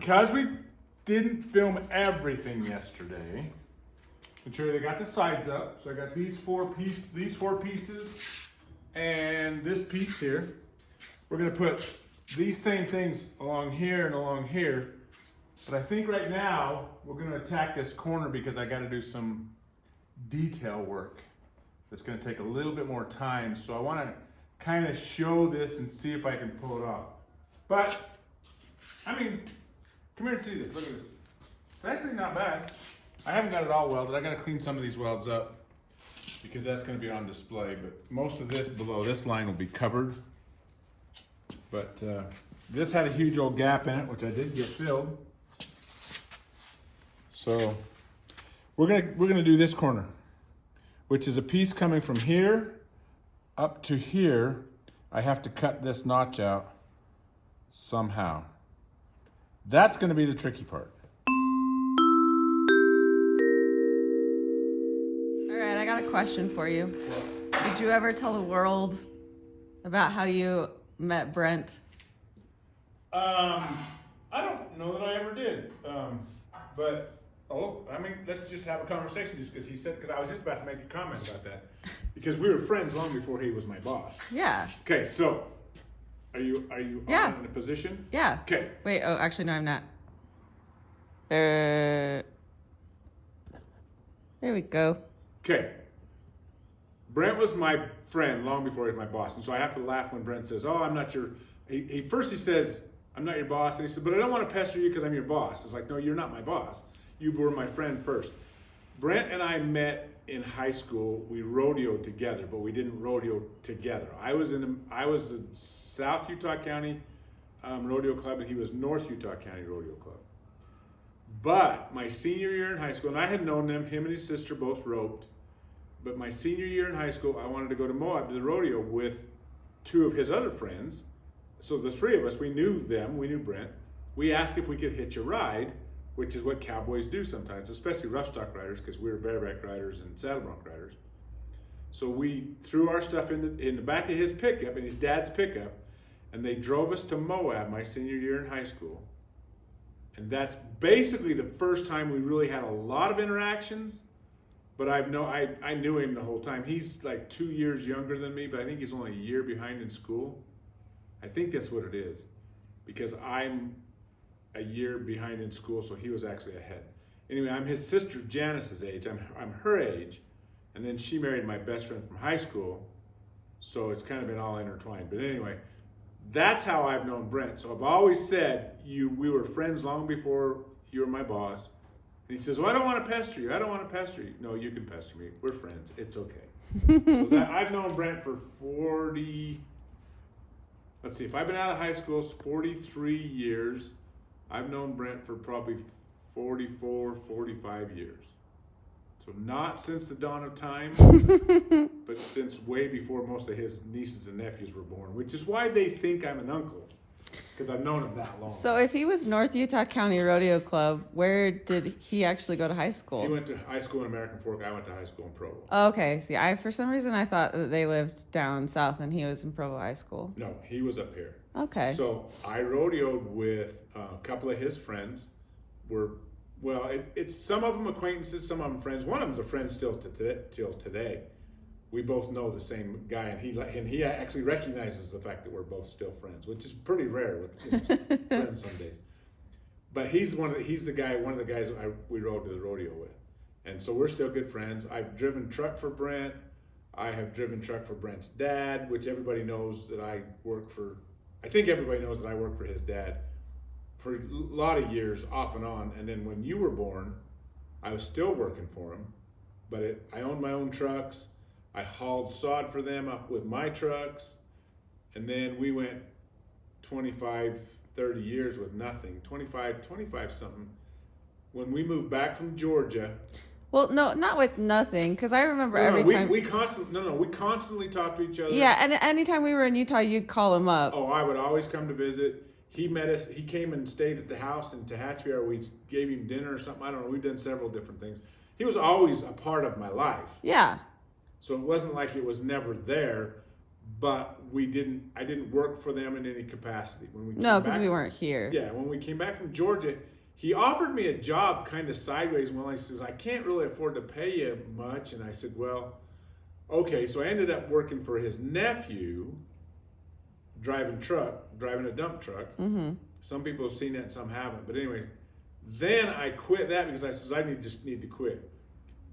because we didn't film everything yesterday, make sure they got the sides up. So I got these four pieces, and this piece here. We're gonna put these same things along here and along here. But I think right now we're gonna attack this corner because I gotta do some detail work that's gonna take a little bit more time. So I wanna kind of show this and see if I can pull it off. But, I mean, come here and see this, look at this. It's actually not bad. I haven't got it all welded. I gotta clean some of these welds up because that's gonna be on display. But most of this below this line will be covered. But this had a huge old gap in it, which I did get filled. So we're gonna do this corner, which is a piece coming from here up to here. I have to cut this notch out somehow. That's gonna be the tricky part. All right, I got a question for you. Did you ever tell the world about how you met Brent? I don't know that I ever did. I mean, let's just have a conversation just because I was just about to make a comment about that. Because we were friends long before he was my boss. Yeah. Okay, so are you Yeah. on in a position? Yeah. Okay. Wait, oh, actually, no, I'm not. There we go. Okay. Brent was my friend long before he was my boss. And so I have to laugh when Brent says, oh, I'm not your... He says, I'm not your boss. Then he said, but I don't want to pester you because I'm your boss. It's like, no, you're not my boss. You were my friend first. Brent and I met in high school. We rodeoed together, but we didn't rodeo together. I was the South Utah County Rodeo Club, and he was North Utah County Rodeo Club. But my senior year in high school, and I had known them, him and his sister both roped, but my senior year in high school, I wanted to go to Moab to the rodeo with two of his other friends. So the three of us, we knew them, we knew Brent. We asked if we could hitch a ride, which is what cowboys do sometimes, especially rough stock riders, because we were bareback riders and saddle bronc riders. So we threw our stuff in the back of his pickup, in his dad's pickup, and they drove us to Moab my senior year in high school. And that's basically the first time we really had a lot of interactions, but I knew him the whole time. He's like 2 years younger than me, but I think he's only a year behind in school. I think that's what it is, because I'm a year behind in school, so he was actually ahead. Anyway, I'm his sister Janice's age. I'm her age, and then she married my best friend from high school, so it's kind of been all intertwined. But anyway, that's how I've known Brent. So I've always said we were friends long before you were my boss. And he says, well, I don't want to pester you. I don't want to pester you. No, you can pester me. We're friends. It's okay. So I've known Brent for 40... Let's see, if I've been out of high school, it's 43 years. I've known Brent for probably 44, 45 years. So not since the dawn of time, but since way before most of his nieces and nephews were born, which is why they think I'm an uncle, because I've known him that long. So if he was North Utah County Rodeo Club, where did he actually go to high school? He went to high school in American Fork. I went to high school in Provo. Okay, see, for some reason I thought that they lived down south and he was in Provo High School. No, he was up here. Okay. So I rodeoed with a couple of his friends. It's some of them acquaintances, some of them friends. One of them's a friend still till today. We both know the same guy, and he actually recognizes the fact that we're both still friends, which is pretty rare with friends some days. But one of the guys we rode to the rodeo with, and so we're still good friends. I've driven truck for Brent. I have driven truck for Brent's dad, which everybody knows that I work for. I think everybody knows that I work for his dad for a lot of years, off and on. And then when you were born, I was still working for him, but I owned my own trucks. I hauled sod for them up with my trucks. And then we went 25, 30 years with nothing, 25 something. When we moved back from Georgia. Well, no, not with nothing, because I remember every time. We constantly talked to each other. Yeah, and anytime we were in Utah, you'd call him up. Oh, I would always come to visit. He met us. He came and stayed at the house in Tehachapi, or we gave him dinner or something. I don't know. We've done several different things. He was always a part of my life. Yeah. So it wasn't like it was never there, but I didn't work for them in any capacity. When we No, because we weren't here. Yeah, when we came back from Georgia, he offered me a job kind of sideways. Well, he says, I can't really afford to pay you much. And I said, well, okay. So I ended up working for his nephew, driving a dump truck. Mm-hmm. Some people have seen that and some haven't. But anyways, then I quit that because I says, I just need to quit.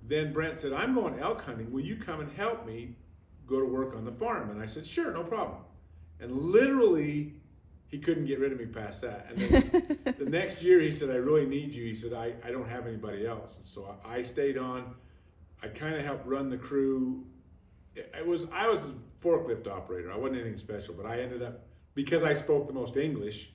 Then Brent said, I'm going elk hunting. Will you come and help me go to work on the farm? And I said, sure, no problem. And literally, he couldn't get rid of me past that. And then the next year, he said, I really need you. He said, I don't have anybody else. And so I stayed on. I kind of helped run the crew. I was a forklift operator. I wasn't anything special, but I ended up, because I spoke the most English,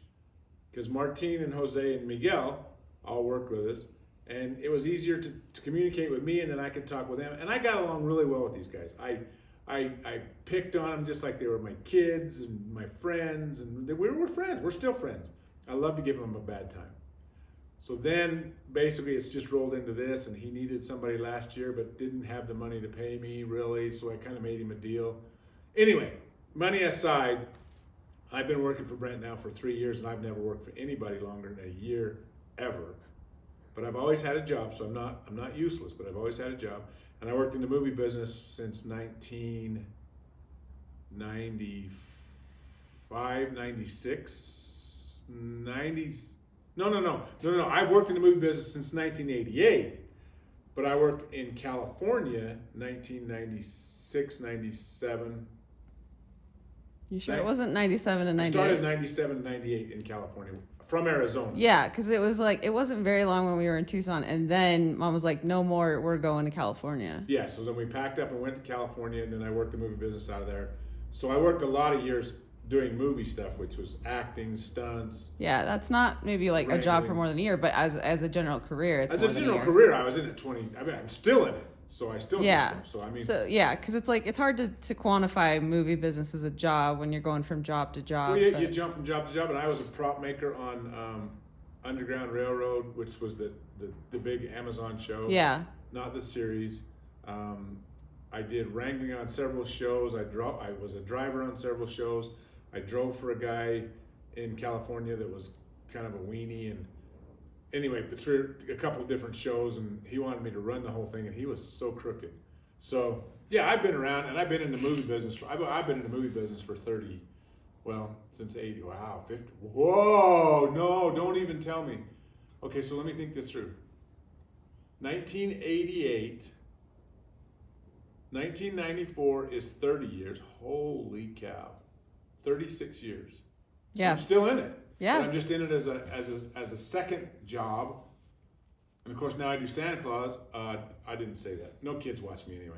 because Martine and Jose and Miguel all worked with us, and it was easier to communicate with me, and then I could talk with them. And I got along really well with these guys. I picked on them just like they were my kids and my friends, and we were friends. We're still friends. I love to give them a bad time. So then basically it's just rolled into this, and he needed somebody last year but didn't have the money to pay me really, so I kind of made him a deal. Anyway, money aside, I've been working for Brent now for 3 years, and I've never worked for anybody longer than a year ever. But I've always had a job, so I'm not useless, but I've always had a job. And I worked in the movie business since 1995, 96, 90s. No. I've worked in the movie business since 1988, but I worked in California 1996, 97. You sure it wasn't 97 and 98? I started 97 and 98 in California from Arizona. Yeah, because it was like, it wasn't very long when we were in Tucson, and then Mom was like, no more, we're going to California. Yeah, so then we packed up and went to California, and then I worked the movie business out of there. So I worked a lot of years doing movie stuff, which was acting, stunts. Yeah, that's not maybe like a job for more than a year, but as a general career, it's more than a year. As a general career, I was in it 20, I mean, I'm still in it. So I still do stuff. So I mean, because it's like it's hard to quantify movie business as a job when you're going from job to job. Well, you jump from job to job, and I was a prop maker on Underground Railroad, which was the big Amazon show. Yeah. Not the series. I did wrangling on several shows. I was a driver on several shows. I drove for a guy in California that was kind of a weenie, and anyway, through a couple of different shows, and he wanted me to run the whole thing, and he was so crooked. So yeah, I've been around, and I've been in the movie business. I've been in the movie business for since 80. Wow, 50. Whoa, no, don't even tell me. Okay, so let me think this through. 1988, 1994 is 30 years. Holy cow, 36 years. Yeah, I'm still in it. Yeah, but I'm just in it as a second job, and of course now I do Santa Claus. I didn't say that. No kids watch me anyway.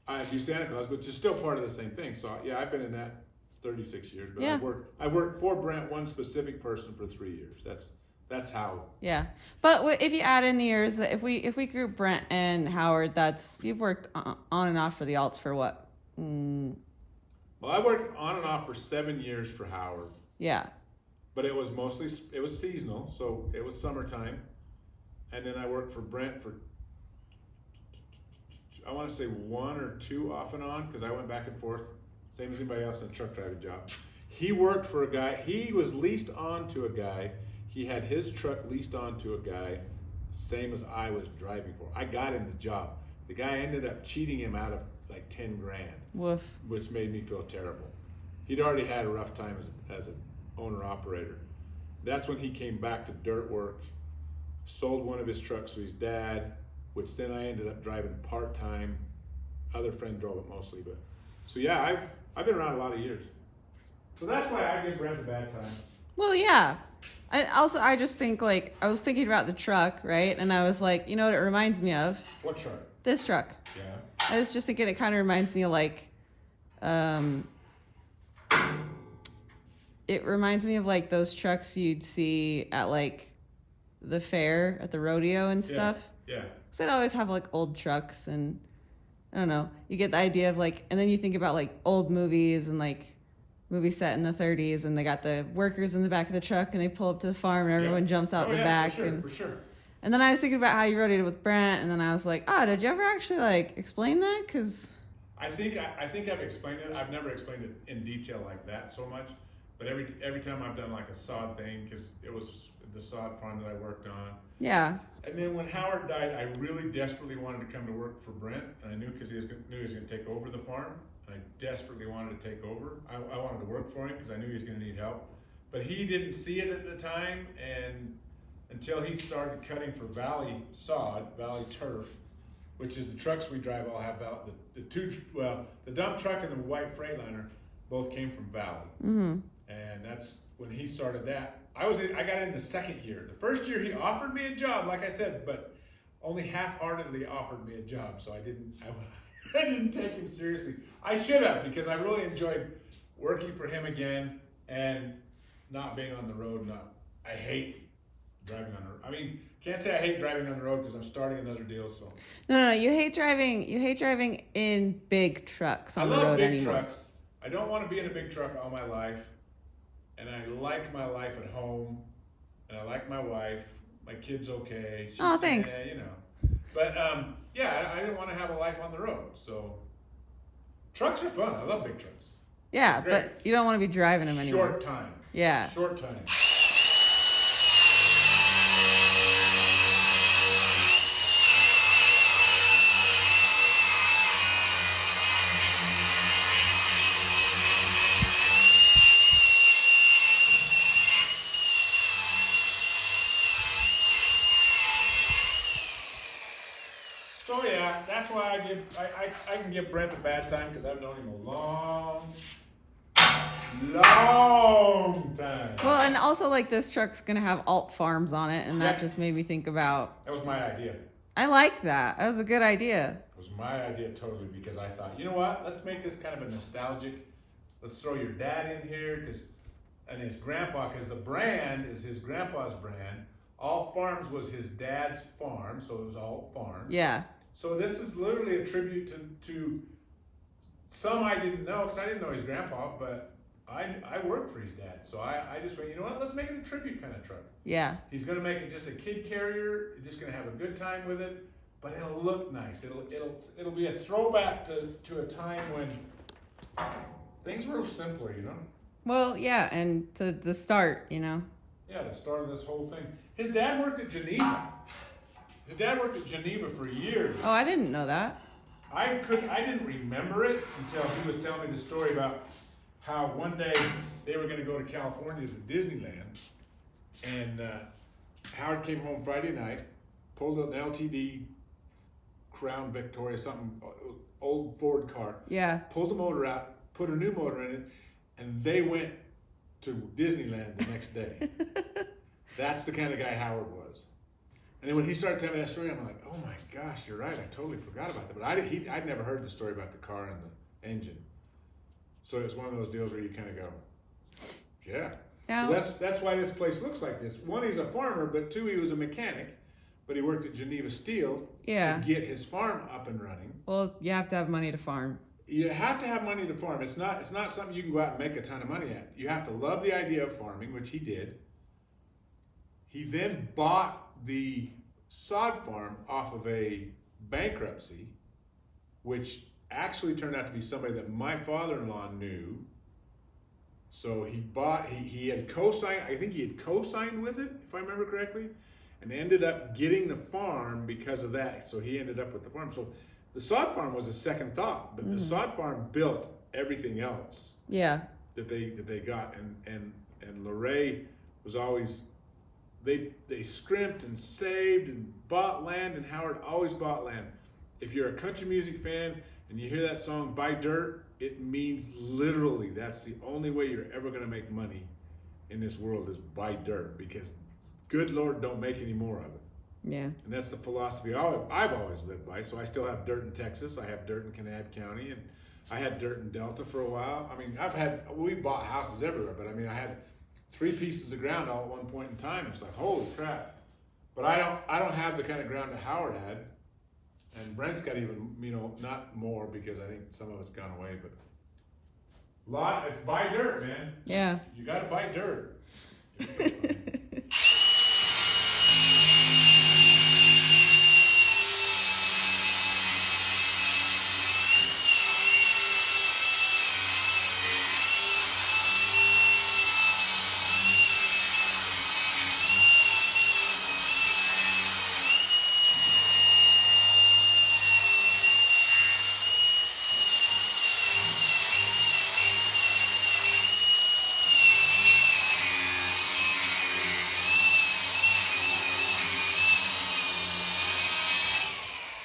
I do Santa Claus, but it's still part of the same thing. So yeah, I've been in that 36 years. But yeah. I've worked for Brent, one specific person, for 3 years. That's how. Yeah, but if you add in the years, that if we group Brent and Howard, you've worked on and off for the alts for what? Well, I worked on and off for 7 years for Howard. Yeah. But it was seasonal, so it was summertime. And then I worked for Brent for, I want to say 1 or 2 off and on, because I went back and forth, same as anybody else in a truck driving job. He worked for a guy, he was leased on to a guy, he had his truck leased on to a guy, same as I was driving for. I got him the job. The guy ended up cheating him out of like 10 grand. Woof. Which made me feel terrible. He'd already had a rough time as an owner-operator. That's when he came back to dirt work, sold one of his trucks to his dad, which then I ended up driving part-time. Other friend drove it mostly, but so yeah, I've been around a lot of years. So that's why I give Brent a bad time. Well, yeah. I just think, like, I was thinking about the truck, right? And I was like, you know what it reminds me of? What truck? This truck. Yeah. I was just thinking it kind of reminds me of, like, it reminds me of, like, those trucks you'd see at, like, the fair, at the rodeo and stuff. Yeah. Because I'd always have, like, old trucks, and I don't know. You get the idea of, like, and then you think about, like, old movies and, like, movies set in the 30s, and they got the workers in the back of the truck, and they pull up to the farm, and everyone jumps out the back. For sure. And then I was thinking about how you wrote it with Brent, and then I was like, did you ever actually, like, explain that? Because I think I've explained it. I've never explained it in detail like that so much, but every time I've done like a sod thing, because it was the sod farm that I worked on. Yeah. And then when Howard died, I really desperately wanted to come to work for Brent, and I knew because he was going to take over the farm, and I desperately wanted to take over. I wanted to work for him because I knew he was going to need help, but he didn't see it at the time, and until he started cutting for Valley Turf, which is the trucks we drive all have out. The dump truck and the white Freightliner both came from Valley. Mm-hmm. And that's when he started that. I got in the second year. The first year he offered me a job, like I said, but only half-heartedly offered me a job, so I didn't take him seriously. I should have, because I really enjoyed working for him again and not being on the road. I hate driving on the road. I mean, can't say I hate driving on the road because I'm starting another deal. So No, you hate driving. You hate driving in big trucks on the road anymore. I love big trucks. I don't want to be in a big truck all my life, and I like my life at home, and I like my wife. My kid's okay. She's, thanks. But yeah, I didn't want to have a life on the road. So trucks are fun. I love big trucks. Yeah, but you don't want to be driving them anymore. Short time. Yeah. Short time. So yeah, that's why I can give Brent a bad time because I've known him a long time. Well, and also like this truck's gonna have alt farms on it, and that just made me think about. That was my idea. I like that. That was a good idea. It was my idea totally because I thought, you know what? Let's make this kind of a nostalgic. Let's throw your dad in here and his grandpa, because the brand is his grandpa's brand. Alt Farms was his dad's farm, so it was Alt Farm. Yeah. So this is literally a tribute to some I didn't know, because I didn't know his grandpa, but I worked for his dad. So I just went, you know what, let's make it a tribute kind of truck. Yeah. He's going to make it just a kid carrier. You're just going to have a good time with it, but it'll look nice. It'll be a throwback to a time when things were simpler, Well, yeah, and to the start, Yeah, the start of this whole thing. His dad worked at Geneva. His dad worked at Geneva for years. Oh, I didn't know that. I didn't remember it until he was telling me the story about how one day they were going to go to California to Disneyland, and Howard came home Friday night, pulled an LTD Crown Victoria, something old Ford car. Yeah. Pulled the motor out, put a new motor in it, and they went to Disneyland the next day. That's the kind of guy Howard was. And then when he started telling me that story, I'm like, oh my gosh, you're right. I totally forgot about that. But I'd never heard the story about the car and the engine. So it's one of those deals where you kind of go, yeah. Now, So that's why this place looks like this. One, he's a farmer, but two, he was a mechanic. But he worked at Geneva Steel to get his farm up and running. Well, you have to have money to farm. You have to have money to farm. It's not something you can go out and make a ton of money at. You have to love the idea of farming, which he did. He then bought the sod farm off of a bankruptcy, which actually turned out to be somebody that my father-in-law knew. So he had co-signed, I think he had co-signed with it, if I remember correctly, and ended up getting the farm because of that. So he ended up with the farm. So the sod farm was a second thought, but the sod farm built everything else. Yeah. That they got, and Luray was always, they scrimped and saved and bought land, and Howard always bought land. If you're a country music fan and you hear that song "Buy Dirt," it means literally that's the only way you're ever going to make money in this world is buy dirt, because good Lord don't make any more of it. Yeah. And that's the philosophy I've always lived by. So I still have dirt in Texas. I have dirt in Kanab County, and I had dirt in Delta for a while. I mean, we bought houses everywhere, but I mean, I had 3 pieces of ground all at one point in time. It's like, holy crap. But I don't have the kind of ground that Howard had. And Brent's got even, not more, because I think some of it's gone away, but it's buy dirt, man. Yeah. You got to buy dirt.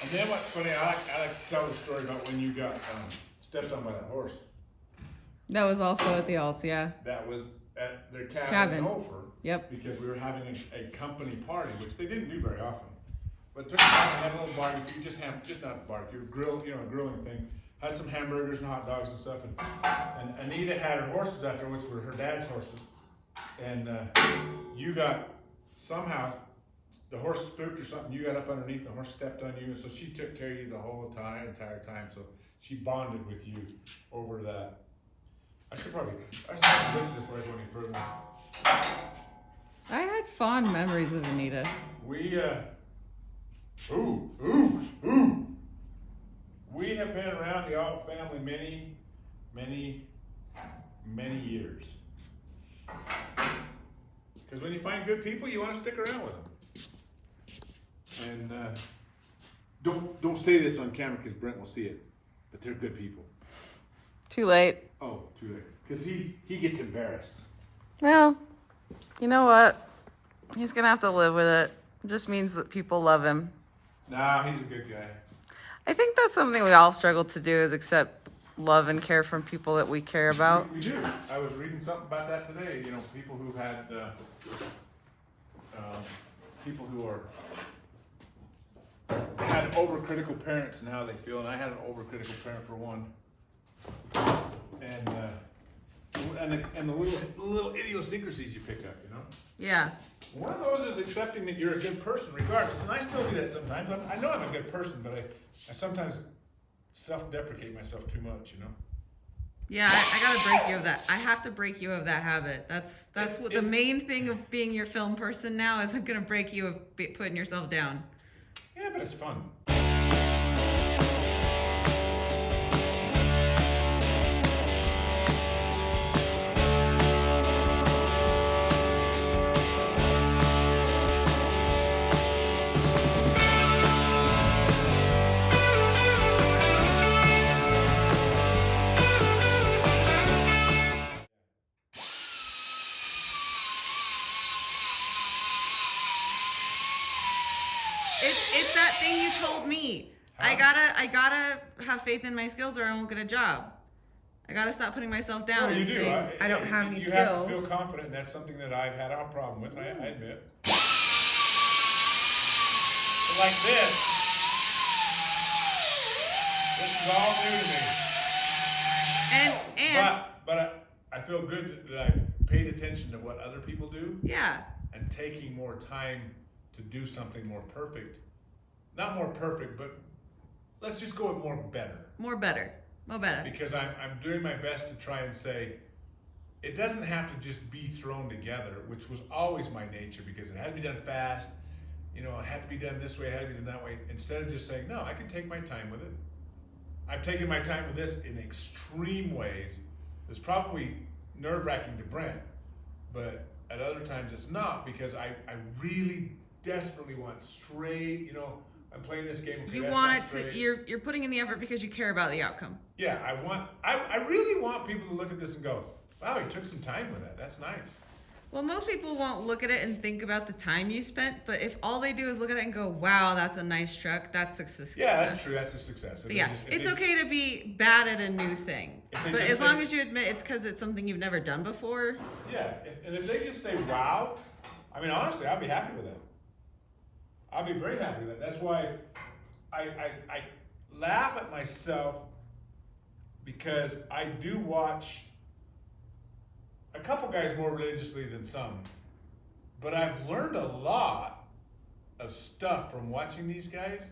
And then what's funny, I like to tell the story about when you got stepped on by that horse. That was also at the Alts, yeah. That was at their cabin in Ophir. Yep. Because we were having a company party, which they didn't do very often. But took time and had a little barbecue, just not barbecue, grill, a grilling thing. Had some hamburgers and hot dogs and stuff. And Anita had her horses out there, which were her dad's horses. And you got somehow, the horse spooked or something, you got up underneath, the horse stepped on you, and so she took care of you the whole entire time. So she bonded with you over that. I should probably look at this before I go any further. I had fond memories of Anita. We we have been around the Alt family many years. Because when you find good people, you want to stick around with them. And don't say this on camera because Brent will see it, but they're good people. Too late. Oh, too late. Because he gets embarrassed. Well, you know what? He's going to have to live with it. It just means that people love him. Nah, he's a good guy. I think that's something we all struggle to do is accept love and care from people that we care about. We do. I was reading something about that today. People who've had, people who had overcritical parents and how they feel. And I had an overcritical parent for one. And the little idiosyncrasies you pick up, Yeah. One of those is accepting that you're a good person regardless. And I still do that sometimes. I know I'm a good person, but I sometimes self-deprecate myself too much, Yeah, I gotta break you of that. I have to break you of that habit. That's what the main thing of being your film person now is. I'm gonna break you of putting yourself down. Yeah, but it's fun. It's that thing you told me. Huh? I gotta have faith in my skills or I won't get a job. I gotta stop putting myself down and saying I don't have any skills. You have to feel confident, and that's something that I've had a problem with. I admit. But like this is all new to me. But I feel good that I paid attention to what other people do. Yeah. And taking more time to do something more perfect. Not more perfect, but let's just go with more better. More better. Because I'm doing my best to try and say, it doesn't have to just be thrown together, which was always my nature because it had to be done fast. It had to be done this way, it had to be done that way. Instead of just saying, no, I can take my time with it. I've taken my time with this in extreme ways. It's probably nerve-wracking to Brent, but at other times it's not because I really desperately want straight, I'm playing this game. Okay, you want it to, you're putting in the effort because you care about the outcome. Yeah, I really want people to look at this and go, wow, he took some time with that. That's nice. Well, most people won't look at it and think about the time you spent, but if all they do is look at it and go, wow, that's a nice truck, that's a success. Yeah, that's true. That's a success. It's okay to be bad at a new thing. But as long as you admit it's because it's something you've never done before. Yeah, and if they just say, wow, honestly, I'll be happy with that. I'll be very happy with that. That's why I laugh at myself because I do watch a couple guys more religiously than some, but I've learned a lot of stuff from watching these guys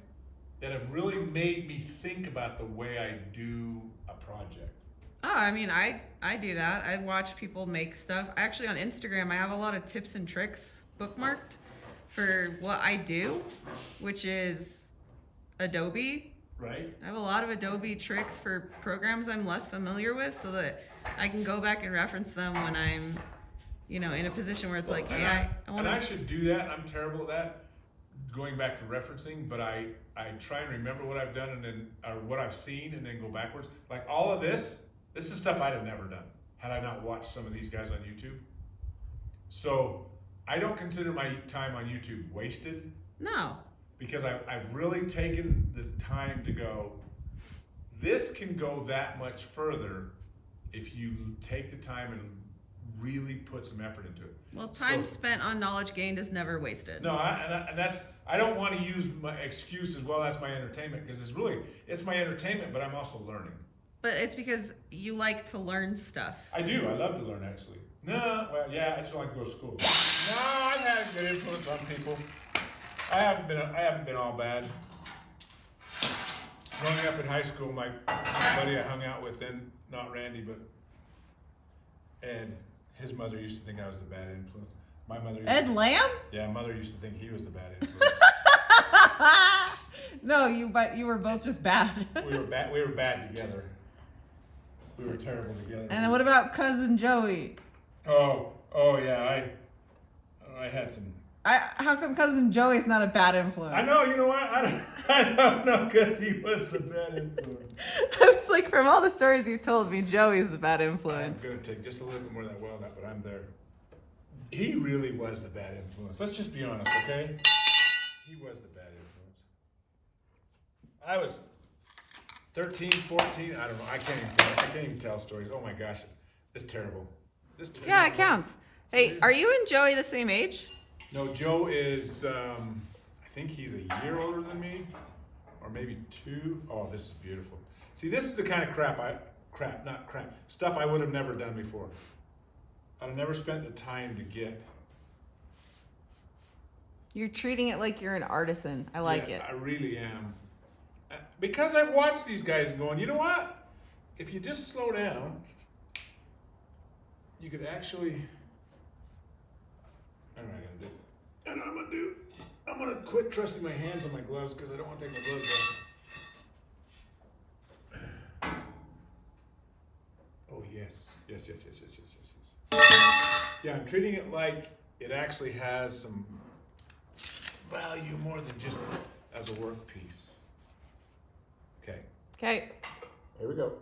that have really made me think about the way I do a project. Oh, I do that. I watch people make stuff. Actually, on Instagram, I have a lot of tips and tricks bookmarked for what I do, which is Adobe. Right. I have a lot of Adobe tricks for programs I'm less familiar with so that I can go back and reference them when I'm, in a position where it's like, hey, I want to... And I should do that, and I'm terrible at that, going back to referencing, but I try and remember what I've done or what I've seen and then go backwards. Like all of this is stuff I'd have never done had I not watched some of these guys on YouTube. So I don't consider my time on YouTube wasted. No. because I've really taken the time to go, this can go that much further if you take the time and really put some effort into it. Well, time spent on knowledge gained is never wasted. No, I don't want to use my excuse as well as my entertainment, because it's my entertainment, but I'm also learning. But it's because you like to learn stuff. I do. I love to learn, actually. No, well, yeah, I just don't like to go to school. No, I've had a good influence on people. I haven't been all bad. Growing up in high school, my buddy I hung out with then, not Randy, and his mother used to think I was the bad influence. My mother. Ed Lamb? Yeah, mother used to think he was the bad influence. No, but you were both just bad. We were bad together. We were terrible together. And what about cousin Joey? Oh yeah, I had some. How come cousin Joey's not a bad influence? I know. You know what? I don't know, because he was the bad influence. I was like, from all the stories you told me, Joey's the bad influence. I'm gonna take just a little bit more of that walnut, but I'm there. He really was the bad influence. Let's just be honest, okay? He was the bad influence. I was 13, 14. I don't know. I can't even tell stories. Oh my gosh, it's terrible. Yeah, it counts. Hey, are you and Joey the same age? No, Joe is, I think he's a year older than me, or maybe 2. Oh, this is beautiful. See, this is the kind of stuff I would have never done before. I'd have never spent the time to get. You're treating it like you're an artisan. I like it. I really am. Because I've watched these guys going, you know what? If you just slow down, you could actually. I don't know what I'm gonna do. I know what I'm gonna do. I'm gonna quit trusting my hands on my gloves because I don't want to take my gloves off. Oh yes. Yes. Yeah, I'm treating it like it actually has some value more than just as a work piece. Okay. Okay. Here we go.